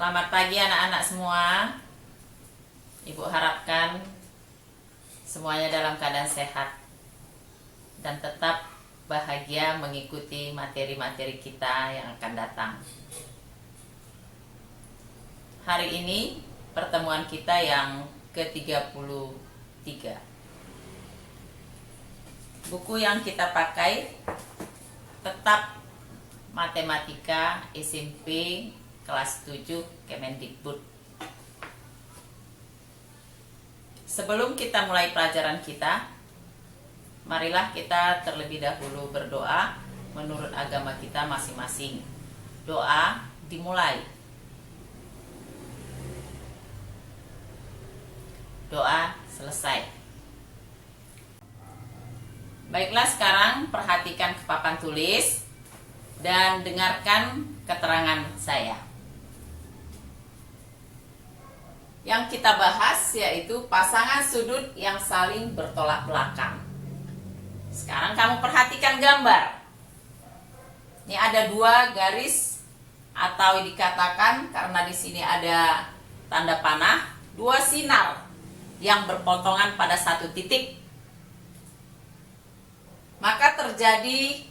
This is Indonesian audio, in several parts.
Selamat pagi anak-anak semua. Ibu harapkan semuanya dalam keadaan sehat dan tetap bahagia mengikuti materi-materi kita yang akan datang. Hari ini pertemuan kita yang ke-33. Buku yang kita pakai tetap Matematika SMP kelas 7 Kemendikbud. Sebelum kita mulai pelajaran kita, marilah kita terlebih dahulu berdoa menurut agama kita masing-masing. Doa dimulai. Doa selesai. Baiklah, sekarang perhatikan ke papan tulis dan dengarkan keterangan saya. Yang kita bahas yaitu pasangan sudut yang saling bertolak belakang. Sekarang kamu perhatikan gambar. Ini ada dua garis atau dikatakan karena di sini ada tanda panah, dua sinar yang berpotongan pada satu titik. Maka terjadi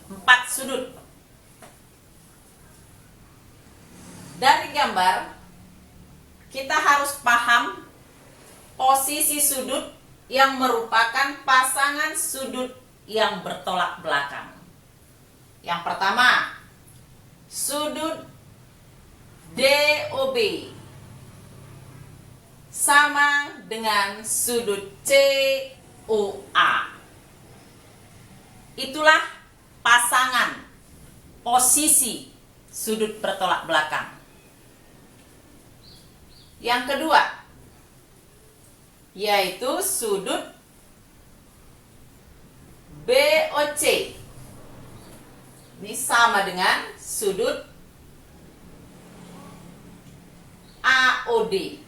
4 sudut. Dari gambar kita harus paham posisi sudut yang merupakan pasangan sudut yang bertolak belakang. Yang pertama, sudut DOB sama dengan sudut COA. Itulah pasangan posisi sudut bertolak belakang. Yang kedua, yaitu sudut BOC. Ini sama dengan sudut AOD.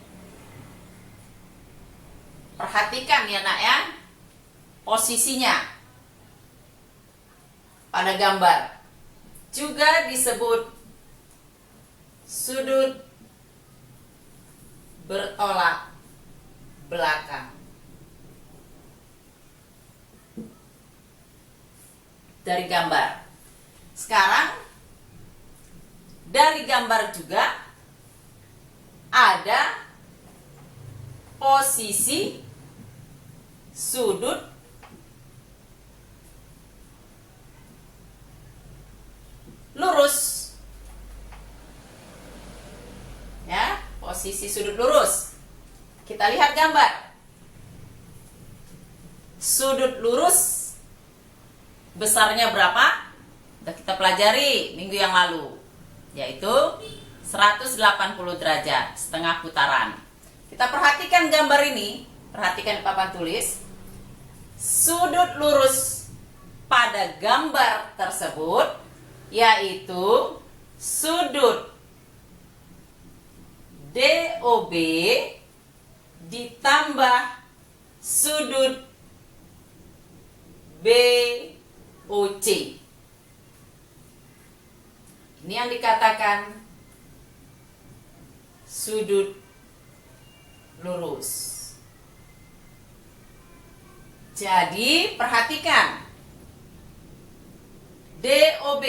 Perhatikan ya nak ya, posisinya pada gambar. Juga disebut sudut bertolak belakang. Dari gambar. Sekarang dari gambar juga ada posisi sudut lurus. Ya, posisi sudut lurus. Kita lihat gambar. Sudut lurus besarnya berapa? Sudah kita pelajari minggu yang lalu, yaitu 180 derajat, setengah putaran. Kita perhatikan gambar ini, perhatikan di papan tulis. Sudut lurus pada gambar tersebut yaitu sudut DOB ditambah sudut BOC. Ini yang dikatakan sudut lurus. Jadi perhatikan, DOB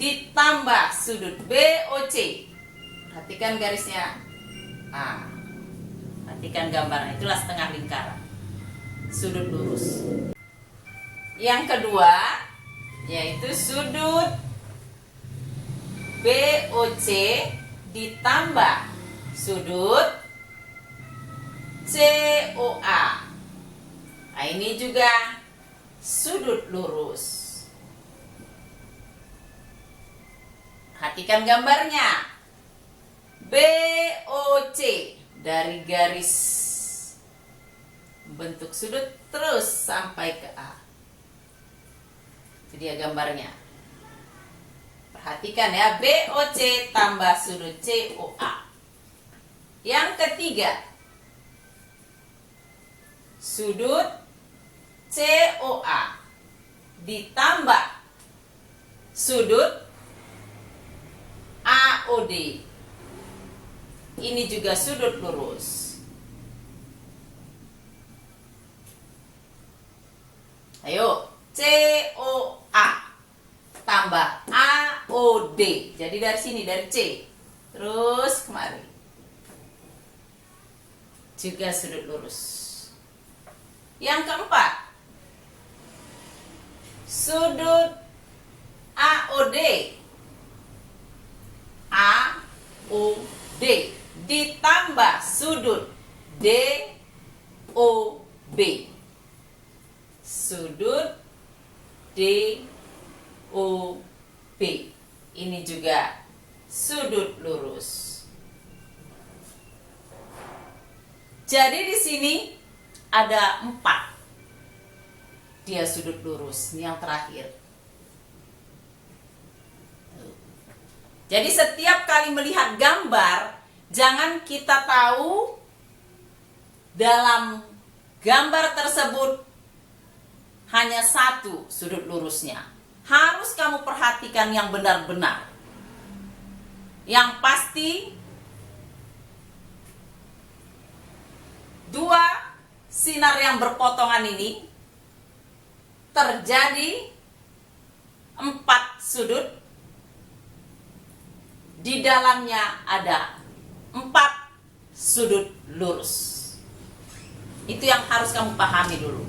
ditambah sudut BOC. Perhatikan garisnya. Perhatikan gambarnya, itulah setengah lingkaran sudut lurus. Yang kedua yaitu sudut BOC ditambah sudut COA. Nah, ini juga sudut lurus. Perhatikan gambarnya. BOC dari garis bentuk sudut terus sampai ke A. Itu dia gambarnya. Perhatikan ya, BOC tambah sudut COA. Yang ketiga, sudut COA ditambah sudut AOD. ini juga sudut lurus. Ayo, COA tambah AOD. Jadi dari sini, dari C terus kemari, juga sudut lurus. Yang keempat, sudut AOD. AOD ditambah sudut DOB. Sudut DOB. Ini juga sudut lurus. Jadi di sini ada 4. Dia sudut lurus. Ini yang terakhir. Jadi setiap kali melihat gambar, jangan kita tahu dalam gambar tersebut hanya satu sudut lurusnya. Harus kamu perhatikan yang benar-benar. Yang pasti, 2 sinar yang berpotongan ini terjadi 4 sudut. Di dalamnya ada 4 sudut lurus. Itu yang harus kamu pahami dulu.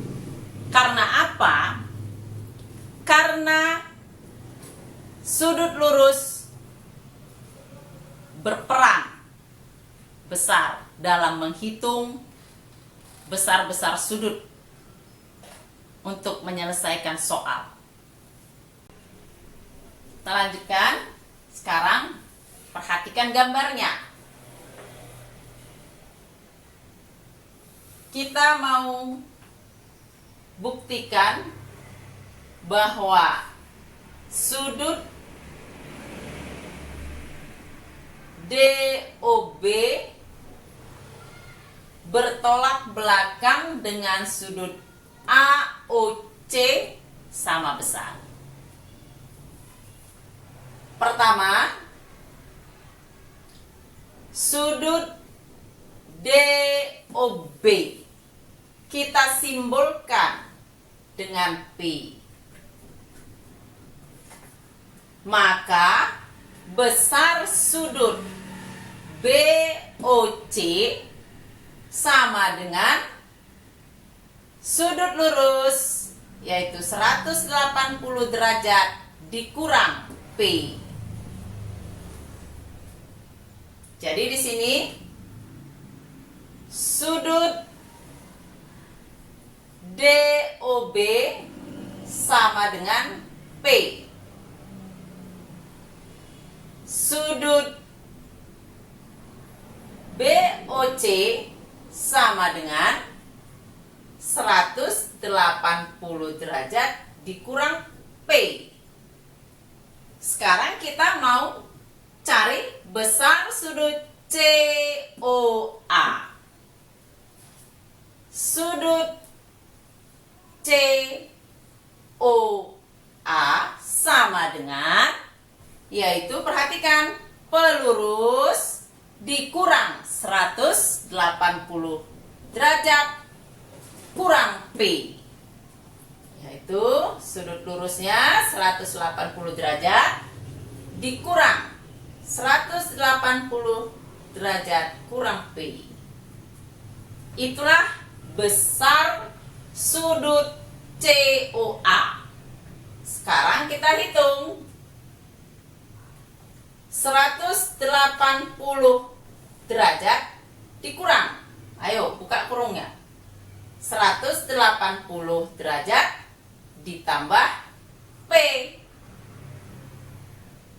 Karena apa? Karena sudut lurus berperan besar dalam menghitung besar-besar sudut untuk menyelesaikan soal. Kita lanjutkan. Sekarang perhatikan gambarnya. Kita mau buktikan bahwa sudut DOB bertolak belakang dengan sudut AOC sama besar. Pertama, sudut DOB kita simbolkan dengan P. Maka besar sudut BOC sama dengan sudut lurus, yaitu 180 derajat dikurang P. Jadi di sini sudut DOB sama dengan P. Sudut BOC sama dengan 180 derajat dikurang P. Sekarang kita mau cari besar sudut COA. Sudut COA sama dengan, yaitu perhatikan, pelurus dikurang 180 derajat kurang P, yaitu sudut lurusnya 180 derajat dikurang 180 derajat kurang P. Itulah besar sudut COA. Sekarang kita hitung. 180 derajat dikurang. Ayo buka kurungnya. 180 derajat ditambah P.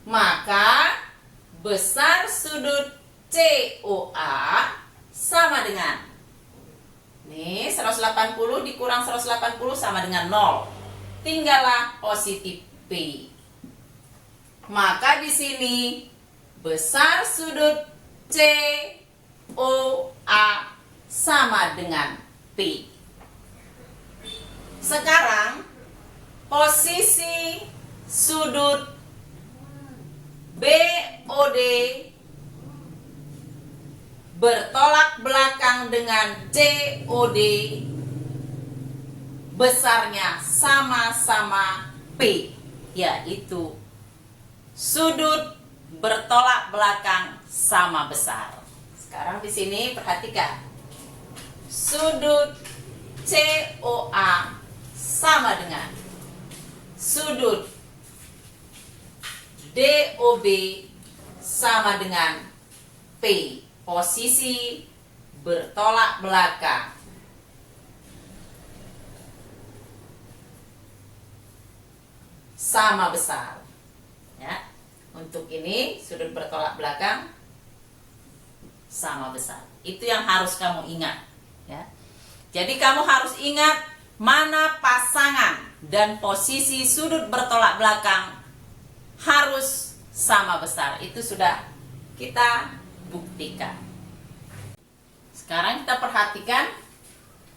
Maka besar sudut COA sama dengan, nih, 180 dikurang 180 sama dengan 0. Tinggallah positif P. Maka di sini besar sudut COA sama dengan P. Sekarang posisi sudut BOD bertolak belakang dengan COD besarnya sama-sama P, yaitu sudut bertolak belakang sama besar. Sekarang di sini perhatikan. Sudut COA sama dengan sudut DOB sama dengan P, posisi bertolak belakang. Sama besar. Ya. Untuk ini sudut bertolak belakang sama besar. Itu yang harus kamu ingat, ya. Jadi kamu harus ingat mana pasangan dan posisi sudut bertolak belakang harus sama besar. Itu sudah kita buktikan. Sekarang kita perhatikan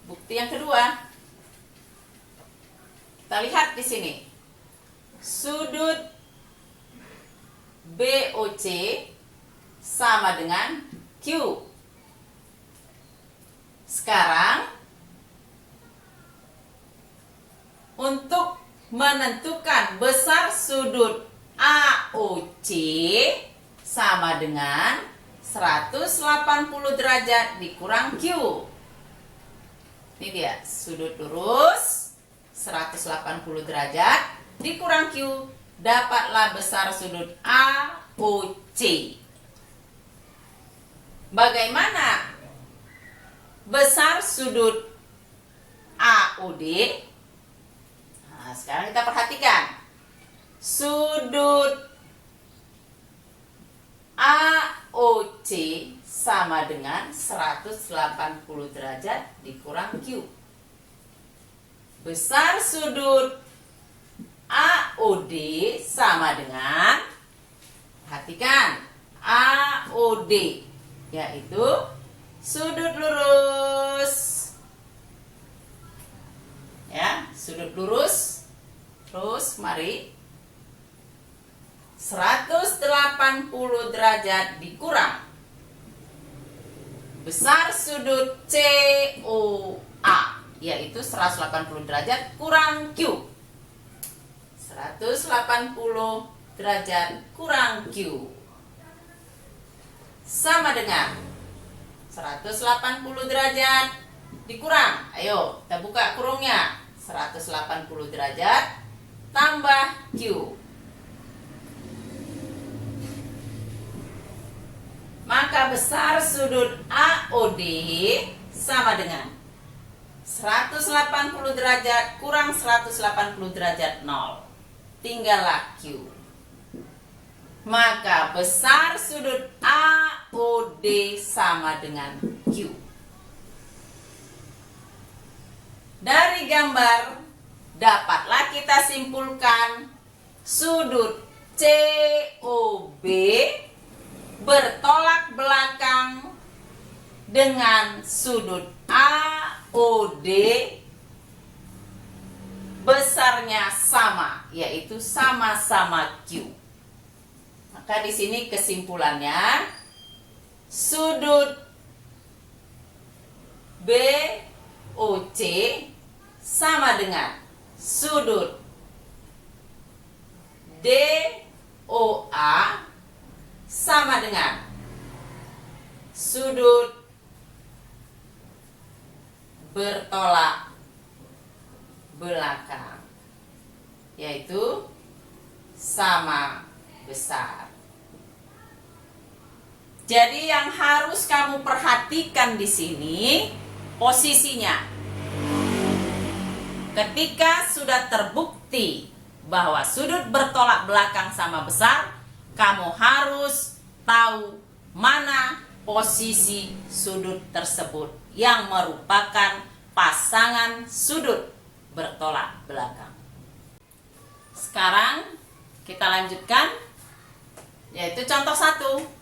bukti yang kedua. Kita lihat di sini. Sudut BOC sama dengan Q. Sekarang untuk menentukan besar sudut AOC sama dengan 180 derajat dikurang Q. Ini dia, sudut lurus 180 derajat dikurang Q, dapatlah besar sudut AOC. Bagaimana besar sudut AOD? Nah, sekarang kita perhatikan. Sudut AOC sama dengan 180 derajat dikurang Q. Besar sudut AOD sama dengan, perhatikan, AOD, yaitu sudut lurus, ya, sudut lurus. Terus mari 180 derajat dikurang besar sudut COA, yaitu 180 derajat kurang Q. 180 derajat kurang Q sama dengan 180 derajat dikurang, ayo kita buka kurungnya, 180 derajat tambah Q. Maka besar sudut AOD sama dengan 180 derajat kurang 180 derajat 0. Tinggallah Q. Maka besar sudut AOD sama dengan Q. Dari gambar dapatlah kita simpulkan sudut COB bertolak belakang dengan sudut AOD besarnya sama, yaitu sama-sama Q. Maka di sini kesimpulannya sudut BOC sama dengan sudut DOA sama dengan sudut bertolak belakang, yaitu sama besar. Jadi yang harus kamu perhatikan di sini posisinya. Ketika sudah terbukti bahwa sudut bertolak belakang sama besar, kamu harus tahu mana posisi sudut tersebut yang merupakan pasangan sudut bertolak belakang. Sekarang kita lanjutkan, yaitu contoh 1.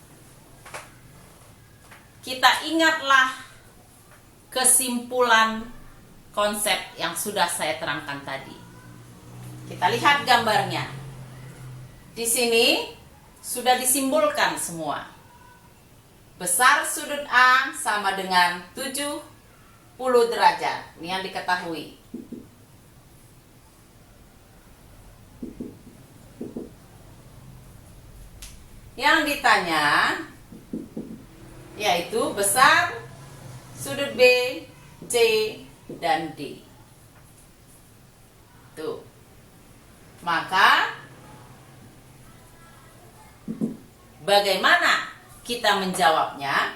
Kita ingatlah kesimpulan konsep yang sudah saya terangkan tadi. Kita lihat gambarnya. Di sini sudah disimbolkan semua. besar sudut A sama dengan 70 derajat. Ini yang diketahui. Yang ditanya yaitu besar sudut B, C, dan D. Tuh. Maka bagaimana kita menjawabnya?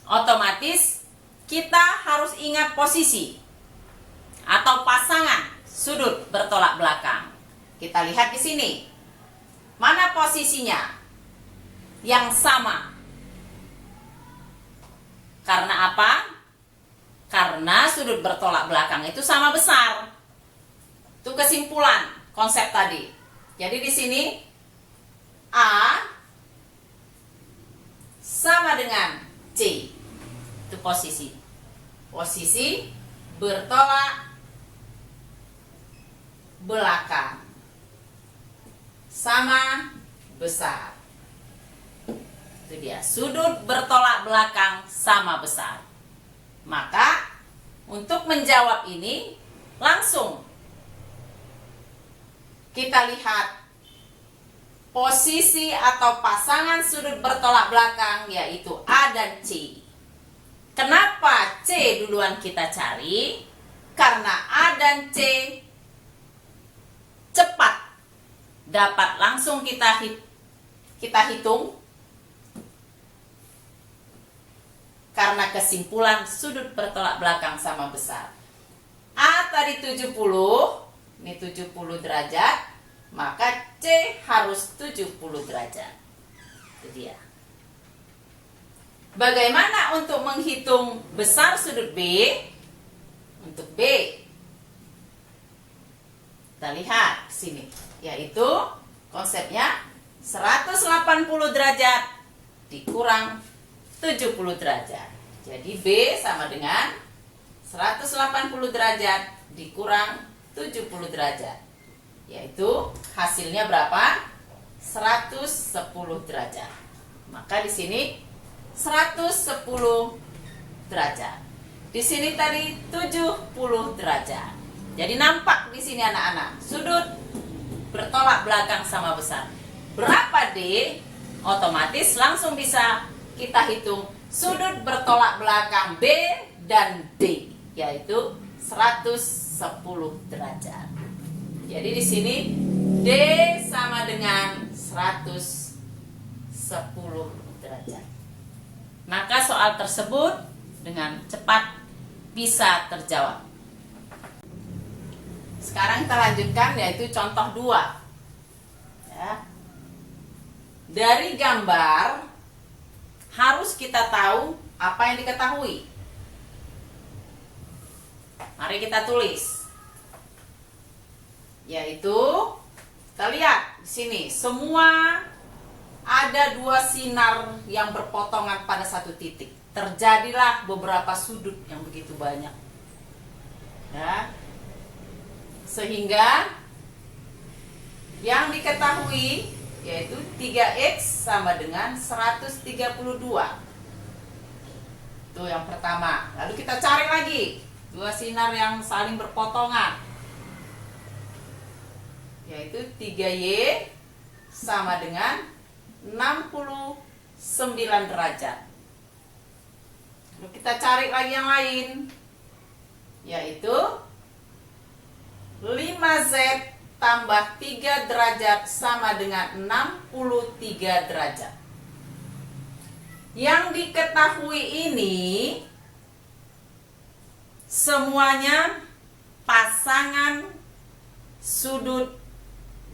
Otomatis kita harus ingat posisi atau pasangan sudut bertolak belakang. Kita lihat di sini. Mana posisinya? Yang sama. Karena apa? Karena sudut bertolak belakang itu sama besar. Itu kesimpulan konsep tadi. Jadi di sini A sama dengan C. Itu posisi. Posisi bertolak belakang. Sama besar. Itu dia. Sudut bertolak belakang sama besar. Maka untuk menjawab ini langsung kita lihat posisi atau pasangan sudut bertolak belakang yaitu A dan C. Kenapa C duluan kita cari? Karena A dan C cepat dapat langsung kita hitung karena kesimpulan sudut bertolak belakang sama besar. A tadi 70, ini 70 derajat, maka C harus 70 derajat. Itu dia. Bagaimana untuk menghitung besar sudut B? Untuk B, kita lihat sini, yaitu konsepnya 180 derajat dikurang 70 derajat. Jadi B sama dengan 180 derajat dikurang 70 derajat. Yaitu hasilnya berapa? 110 derajat. Maka di sini 110 derajat. Di sini tadi 70 derajat. Jadi nampak di sini anak-anak, sudut bertolak belakang sama besar. Berapa D? Otomatis langsung bisa kita hitung sudut bertolak belakang B dan D, yaitu 110 derajat. Jadi di sini D sama dengan 110 derajat. Maka soal tersebut dengan cepat bisa terjawab. Sekarang kita lanjutkan yaitu contoh 2. Ya. Dari gambar harus kita tahu apa yang diketahui. Mari kita tulis. Yaitu kita lihat di sini semua ada 2 sinar yang berpotongan pada satu titik. Terjadilah beberapa sudut yang begitu banyak. Ya. Sehingga yang diketahui yaitu 3X sama dengan 132. Itu yang pertama. Lalu kita cari lagi 2 sinar yang saling berpotongan, yaitu 3Y sama dengan 69 derajat. Lalu kita cari lagi yang lain, yaitu 5Z tambah 3 derajat sama dengan 63 derajat. Yang diketahui ini semuanya pasangan sudut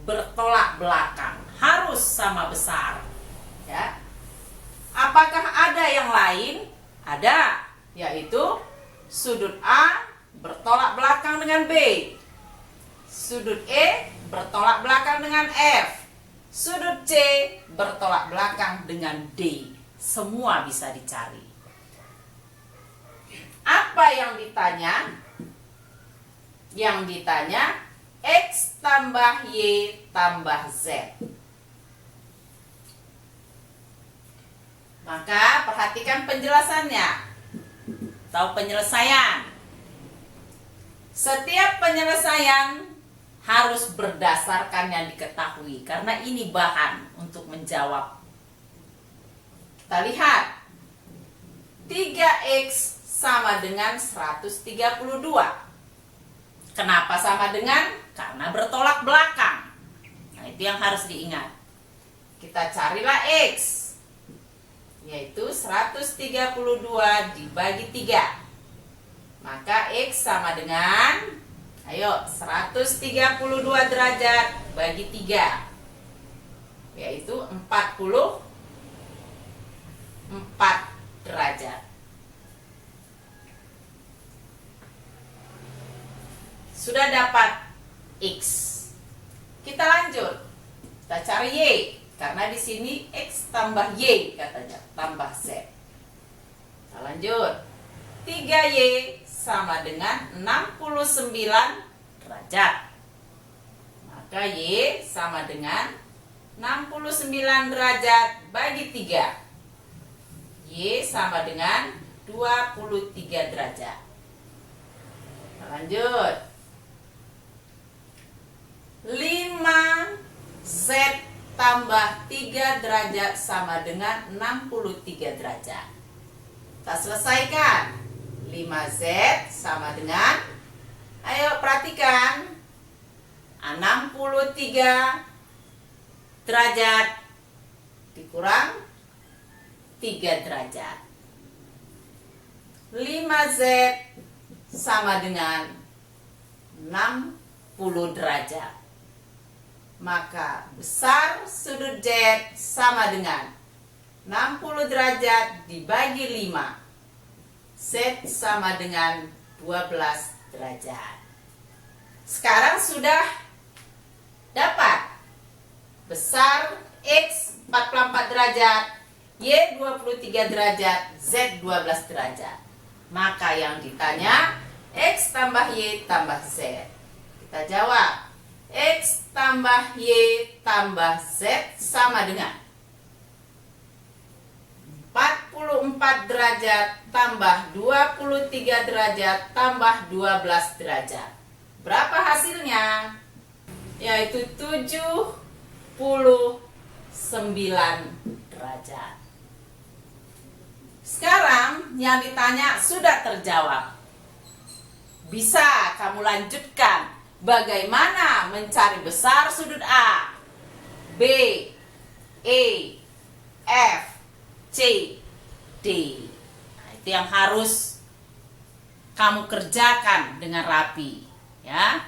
bertolak belakang, harus sama besar. Ya. Apakah ada yang lain? Ada, yaitu sudut A bertolak belakang dengan B, sudut E bertolak belakang dengan F, sudut C bertolak belakang dengan D. Semua bisa dicari. Apa yang ditanya? Yang ditanya X tambah Y tambah Z. Maka perhatikan penjelasannya atau penyelesaian. Setiap penyelesaian harus berdasarkan yang diketahui, karena ini bahan untuk menjawab. Kita lihat, 3x sama dengan 132. Kenapa sama dengan? Karena bertolak belakang. Nah, itu yang harus diingat. Kita carilah x, yaitu 132 dibagi 3. Maka x sama dengan, ayo, 132 derajat bagi 3, yaitu 44 derajat. Sudah dapat x. Kita lanjut. Kita cari y, karena di sini x tambah y katanya, tambah z. Kita lanjut. 3y sama dengan 69 derajat. Maka y sama dengan 69 derajat bagi 3. Y sama dengan 23 derajat. Kita lanjut. 5z tambah 3 derajat sama dengan 63 derajat. Kita selesaikan. 5z sama dengan, ayo perhatikan, 63 derajat dikurang 3 derajat. 5z sama dengan 60 derajat. Maka besar sudut z sama dengan 60 derajat dibagi 5. Z sama dengan 12 derajat. Sekarang sudah dapat besar X 44 derajat, Y 23 derajat, Z 12 derajat. Maka yang ditanya X tambah Y tambah Z. Kita jawab, X tambah Y tambah Z sama dengan 44 derajat tambah 23 derajat tambah 12 derajat. Berapa hasilnya? Yaitu 79 derajat. Sekarang yang ditanya sudah terjawab. Bisa kamu lanjutkan bagaimana mencari besar sudut A, B, E, F, C, D. Nah, itu yang harus kamu kerjakan dengan rapi, ya.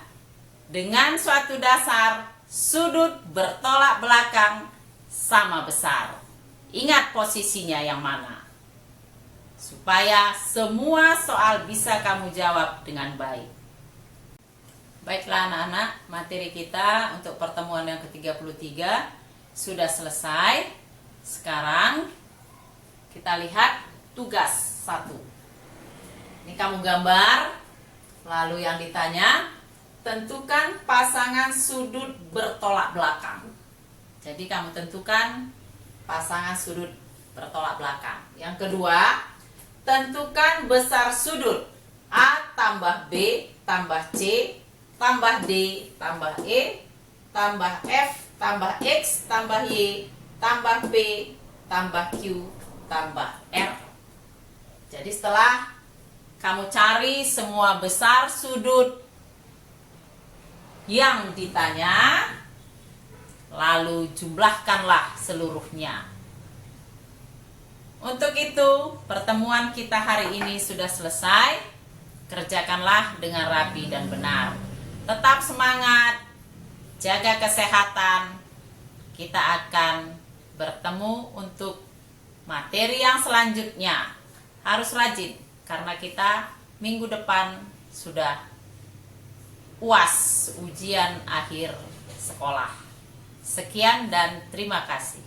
Dengan suatu dasar sudut bertolak belakang sama besar. Ingat posisinya yang mana, supaya semua soal bisa kamu jawab dengan baik. Baiklah anak-anak, materi kita untuk pertemuan yang ke-33 sudah selesai. Sekarang kita lihat tugas 1. Ini kamu gambar, lalu yang ditanya, tentukan pasangan sudut bertolak belakang. Jadi kamu tentukan pasangan sudut bertolak belakang. Yang kedua, tentukan besar sudut A tambah B tambah C tambah D tambah E tambah F tambah X tambah Y tambah P tambah Q tambah R. Jadi setelah kamu cari semua besar sudut yang ditanya, lalu jumlahkanlah seluruhnya. Untuk itu, pertemuan kita hari ini sudah selesai. Kerjakanlah dengan rapi dan benar. Tetap semangat, jaga kesehatan. Kita akan bertemu untuk materi yang selanjutnya. Harus rajin, karena kita minggu depan sudah UAS, ujian akhir sekolah. Sekian dan terima kasih.